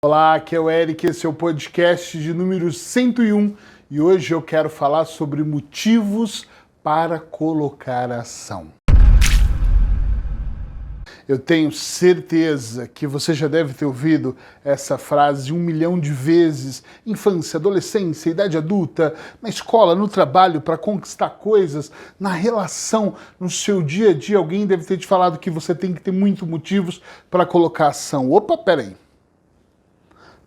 Olá, aqui é o Eric, esse é o podcast de número 101 e hoje eu quero falar sobre motivos para colocar ação. Eu tenho certeza que você já deve ter ouvido essa frase 1 milhão de vezes, infância, adolescência, idade adulta, na escola, no trabalho, para conquistar coisas, na relação, no seu dia a dia, alguém deve ter te falado que você tem que ter muitos motivos para colocar ação. Opa, peraí.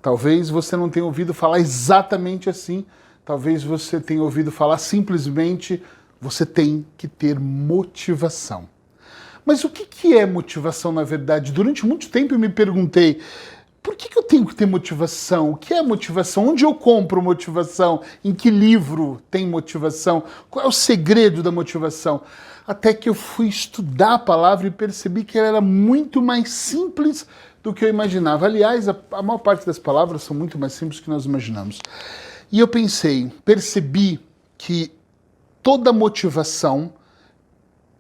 Talvez você não tenha ouvido falar exatamente assim, talvez você tenha ouvido falar simplesmente você tem que ter motivação. Mas o que é motivação na verdade? Durante muito tempo eu me perguntei, por que eu tenho que ter motivação? O que é motivação? Onde eu compro motivação? Em que livro tem motivação? Qual é o segredo da motivação? Até que eu fui estudar a palavra e percebi que ela era muito mais simples do que eu imaginava. Aliás, a maior parte das palavras são muito mais simples do que nós imaginamos. E eu percebi que toda motivação,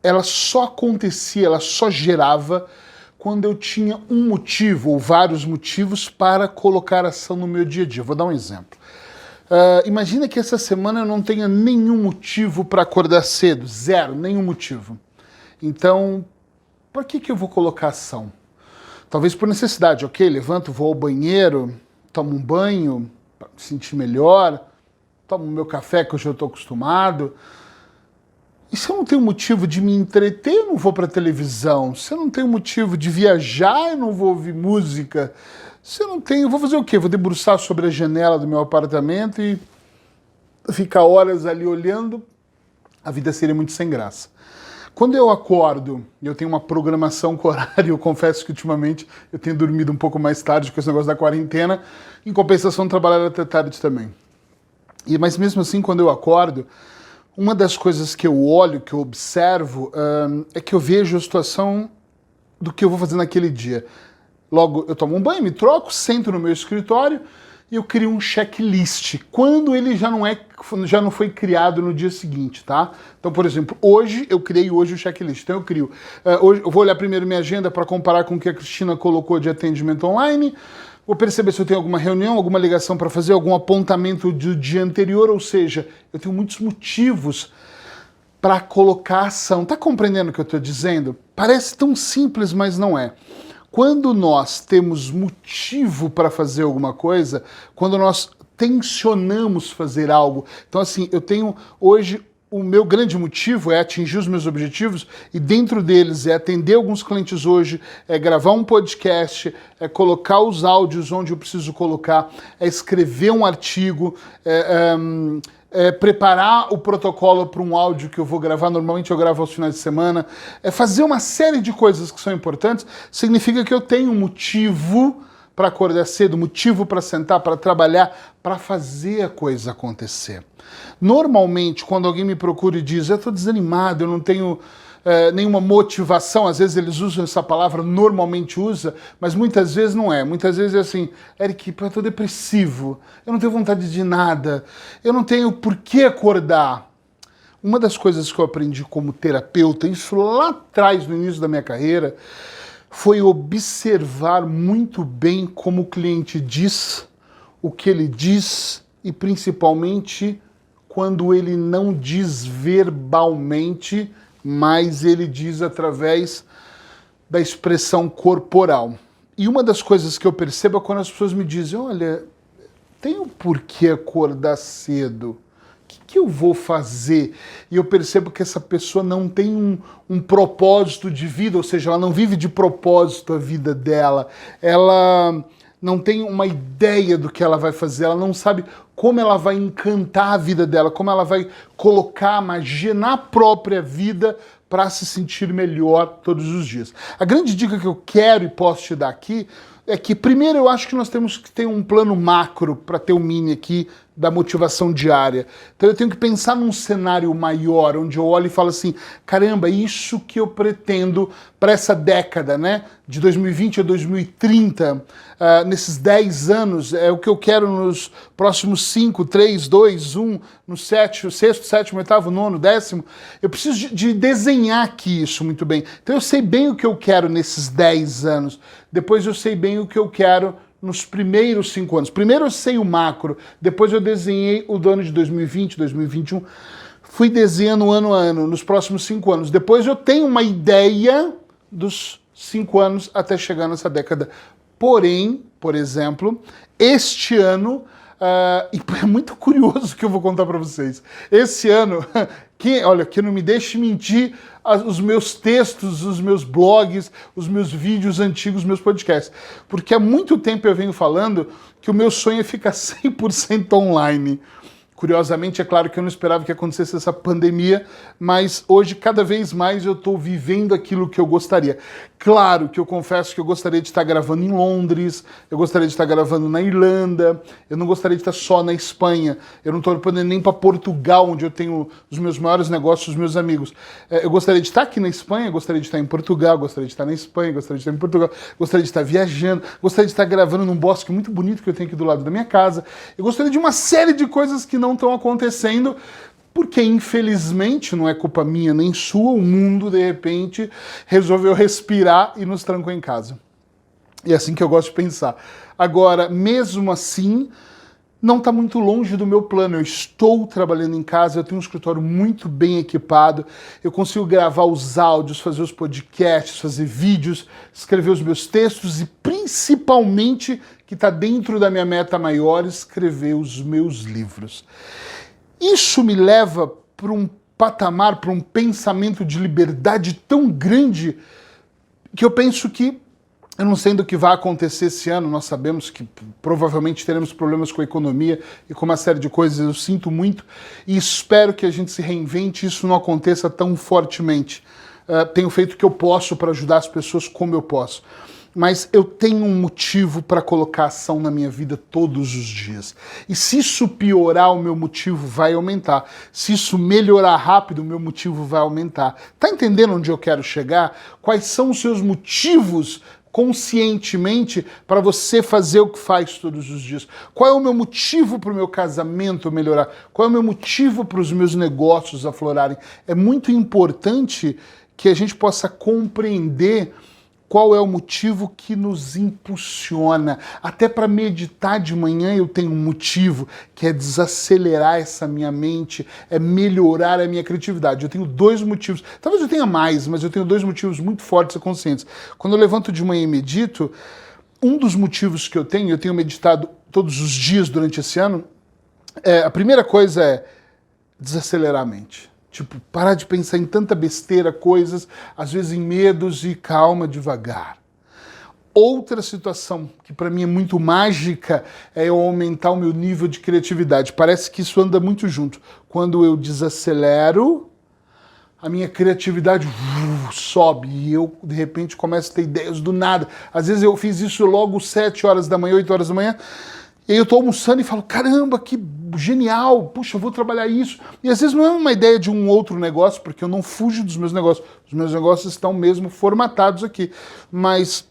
ela só acontecia, ela só gerava quando eu tinha um motivo ou vários motivos para colocar ação no meu dia a dia. Vou dar um exemplo. Imagina que essa semana eu não tenha nenhum motivo para acordar cedo, zero, nenhum motivo. Então, por que eu vou colocar ação? Talvez por necessidade, ok? Levanto, vou ao banheiro, tomo um banho para me sentir melhor, tomo meu café que eu já estou acostumado. E se eu não tenho motivo de me entreter, eu não vou para a televisão. Se eu não tenho motivo de viajar, eu não vou ouvir música. Se eu não tenho, eu vou fazer o quê? Vou debruçar sobre a janela do meu apartamento e ficar horas ali olhando? A vida seria muito sem graça. Quando eu acordo e eu tenho uma programação com horário, eu confesso que ultimamente eu tenho dormido um pouco mais tarde com esse negócio da quarentena, em compensação trabalhar até tarde também. Mas mesmo assim, quando eu acordo, uma das coisas que eu olho, que eu observo, é que eu vejo a situação do que eu vou fazer naquele dia. Logo, eu tomo um banho, me troco, sento no meu escritório e eu crio um checklist, quando ele já não foi criado no dia seguinte, tá? Então, por exemplo, eu criei hoje o checklist. Então eu crio, hoje eu vou olhar primeiro minha agenda para comparar com o que a Cristina colocou de atendimento online, vou perceber se eu tenho alguma reunião, alguma ligação para fazer, algum apontamento do dia anterior, ou seja, eu tenho muitos motivos para colocar ação. Tá compreendendo o que eu estou dizendo? Parece tão simples, mas não é. Quando nós temos motivo para fazer alguma coisa, quando nós tensionamos fazer algo, então assim, eu tenho hoje o meu grande motivo é atingir os meus objetivos e dentro deles é atender alguns clientes hoje, é gravar um podcast, é colocar os áudios onde eu preciso colocar, é escrever um artigo, preparar o protocolo para um áudio que eu vou gravar, normalmente eu gravo aos finais de semana, fazer uma série de coisas que são importantes, significa que eu tenho um motivo para acordar cedo, motivo para sentar, para trabalhar, para fazer a coisa acontecer. Normalmente, quando alguém me procura e diz, eu estou desanimado, eu não tenho nenhuma motivação, às vezes eles usam essa palavra, normalmente usa, mas muitas vezes não é. Muitas vezes é assim, Eric, eu estou depressivo, eu não tenho vontade de nada, eu não tenho por que acordar. Uma das coisas que eu aprendi como terapeuta, isso lá atrás, no início da minha carreira, foi observar muito bem como o cliente diz, o que ele diz e principalmente quando ele não diz verbalmente, mas ele diz através da expressão corporal. E uma das coisas que eu percebo é quando as pessoas me dizem, olha, tenho por que acordar cedo? O que eu vou fazer? E eu percebo que essa pessoa não tem um propósito de vida, ou seja, ela não vive de propósito a vida dela, ela não tem uma ideia do que ela vai fazer, ela não sabe como ela vai encantar a vida dela, como ela vai colocar a magia na própria vida para se sentir melhor todos os dias. A grande dica que eu quero e posso te dar aqui é que, primeiro, eu acho que nós temos que ter um plano macro para ter o mini aqui da motivação diária. Então eu tenho que pensar num cenário maior, onde eu olho e falo assim, caramba, isso que eu pretendo para essa década, né? De 2020 a 2030, nesses 10 anos, é o que eu quero nos próximos 5, 3, 2, 1, no sexto, sétimo, oitavo, nono, décimo. Eu preciso de desenhar aqui isso muito bem. Então eu sei bem o que eu quero nesses 10 anos. Depois eu sei bem o que eu quero nos primeiros 5 anos. Primeiro eu sei o macro, depois eu desenhei o do ano de 2020, 2021, fui desenhando ano a ano, nos próximos 5 anos. Depois eu tenho uma ideia dos 5 anos até chegar nessa década. Porém, por exemplo, este ano, e é muito curioso o que eu vou contar para vocês. Esse ano, olha, que não me deixe mentir, os meus textos, os meus blogs, os meus vídeos antigos, os meus podcasts. Porque há muito tempo eu venho falando que o meu sonho é ficar 100% online. Curiosamente, é claro que eu não esperava que acontecesse essa pandemia, mas hoje, cada vez mais, eu estou vivendo aquilo que eu gostaria. Claro que eu confesso que eu gostaria de estar gravando em Londres, eu gostaria de estar gravando na Irlanda, eu não gostaria de estar só na Espanha, eu não estou podendo nem para Portugal, onde eu tenho os meus maiores negócios, os meus amigos. Eu gostaria de estar aqui na Espanha, gostaria de estar em Portugal, gostaria de estar na Espanha, gostaria de estar em Portugal, gostaria de estar viajando, gostaria de estar gravando num bosque muito bonito que eu tenho aqui do lado da minha casa. Eu gostaria de uma série de coisas que não estão acontecendo, porque infelizmente, não é culpa minha nem sua, o mundo de repente resolveu respirar e nos trancou em casa. E é assim que eu gosto de pensar. Agora, mesmo assim, não está muito longe do meu plano. Eu estou trabalhando em casa, eu tenho um escritório muito bem equipado, eu consigo gravar os áudios, fazer os podcasts, fazer vídeos, escrever os meus textos e principalmente, que está dentro da minha meta maior, escrever os meus livros. Isso me leva para um patamar, para um pensamento de liberdade tão grande que eu penso que, eu não sei do que vai acontecer esse ano, nós sabemos que provavelmente teremos problemas com a economia e com uma série de coisas, eu sinto muito e espero que a gente se reinvente e isso não aconteça tão fortemente. Tenho feito o que eu posso para ajudar as pessoas como eu posso. Mas eu tenho um motivo para colocar ação na minha vida todos os dias. E se isso piorar, o meu motivo vai aumentar. Se isso melhorar rápido, o meu motivo vai aumentar. Tá entendendo onde eu quero chegar? Quais são os seus motivos conscientemente para você fazer o que faz todos os dias? Qual é o meu motivo para o meu casamento melhorar? Qual é o meu motivo para os meus negócios aflorarem? É muito importante que a gente possa compreender qual é o motivo que nos impulsiona. Até para meditar de manhã eu tenho um motivo, que é desacelerar essa minha mente, é melhorar a minha criatividade. Eu tenho 2 motivos, talvez eu tenha mais, mas eu tenho 2 motivos muito fortes e conscientes. Quando eu levanto de manhã e medito, um dos motivos que eu tenho meditado todos os dias durante esse ano, a primeira coisa é desacelerar a mente. Tipo, parar de pensar em tanta besteira, coisas, às vezes em medos e calma, devagar. Outra situação que para mim é muito mágica é eu aumentar o meu nível de criatividade. Parece que isso anda muito junto. Quando eu desacelero, a minha criatividade sobe e eu, de repente, começo a ter ideias do nada. Às vezes eu fiz isso logo 7 horas da manhã, 8 horas da manhã, e aí eu tô almoçando e falo, caramba, que genial, puxa, eu vou trabalhar isso. E às vezes não é uma ideia de um outro negócio, porque eu não fujo dos meus negócios. Os meus negócios estão mesmo formatados aqui. Mas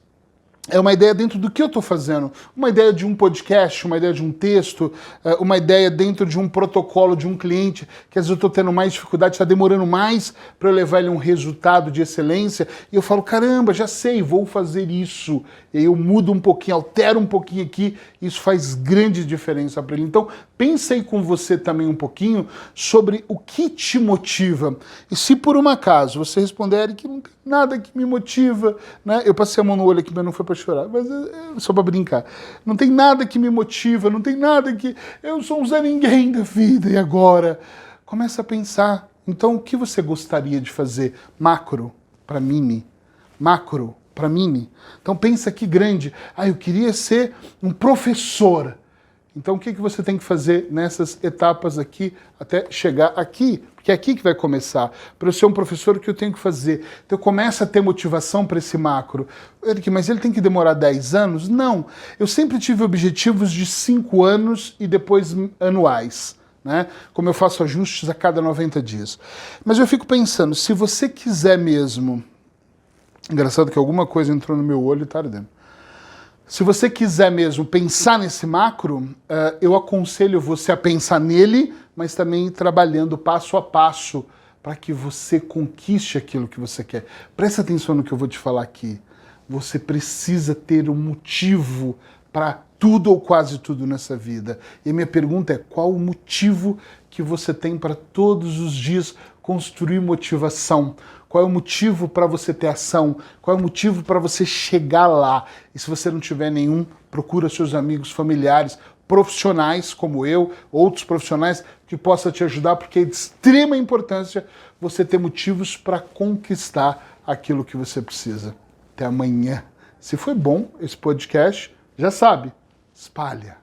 é uma ideia dentro do que eu estou fazendo. Uma ideia de um podcast, uma ideia de um texto, uma ideia dentro de um protocolo de um cliente, que às vezes eu estou tendo mais dificuldade, está demorando mais para eu levar ele a um resultado de excelência, e eu falo, caramba, já sei, vou fazer isso. E aí eu mudo um pouquinho, altero um pouquinho aqui, isso faz grande diferença para ele. Então, pensa aí com você também um pouquinho sobre o que te motiva. E se por um acaso você responder que não tem nada que me motiva, né? Eu passei a mão no olho aqui, mas não foi para chorar, mas é só para brincar. Não tem nada que me motiva, não tem nada que... Eu sou um Zé Ninguém da vida, e agora? Começa a pensar. Então, o que você gostaria de fazer? Macro, para mim. Macro, para mim. Então, pensa que grande. Eu queria ser um professor. Então, o que você tem que fazer nessas etapas aqui até chegar aqui? Porque é aqui que vai começar. Para eu ser um professor, o que eu tenho que fazer? Então, começa a ter motivação para esse macro. Eric, mas ele tem que demorar 10 anos? Não. Eu sempre tive objetivos de 5 anos e depois anuais, né? Como eu faço ajustes a cada 90 dias. Mas eu fico pensando, se você quiser mesmo... Engraçado que alguma coisa entrou no meu olho e está ardendo. Se você quiser mesmo pensar nesse macro, eu aconselho você a pensar nele, mas também trabalhando passo a passo para que você conquiste aquilo que você quer. Presta atenção no que eu vou te falar aqui. Você precisa ter um motivo para tudo ou quase tudo nessa vida. E a minha pergunta é: qual o motivo que você tem para todos os dias construir motivação? Qual é o motivo para você ter ação? Qual é o motivo para você chegar lá? E se você não tiver nenhum, procura seus amigos, familiares, profissionais como eu, outros profissionais que possam te ajudar, porque é de extrema importância você ter motivos para conquistar aquilo que você precisa. Até amanhã. Se foi bom esse podcast, já sabe, espalha.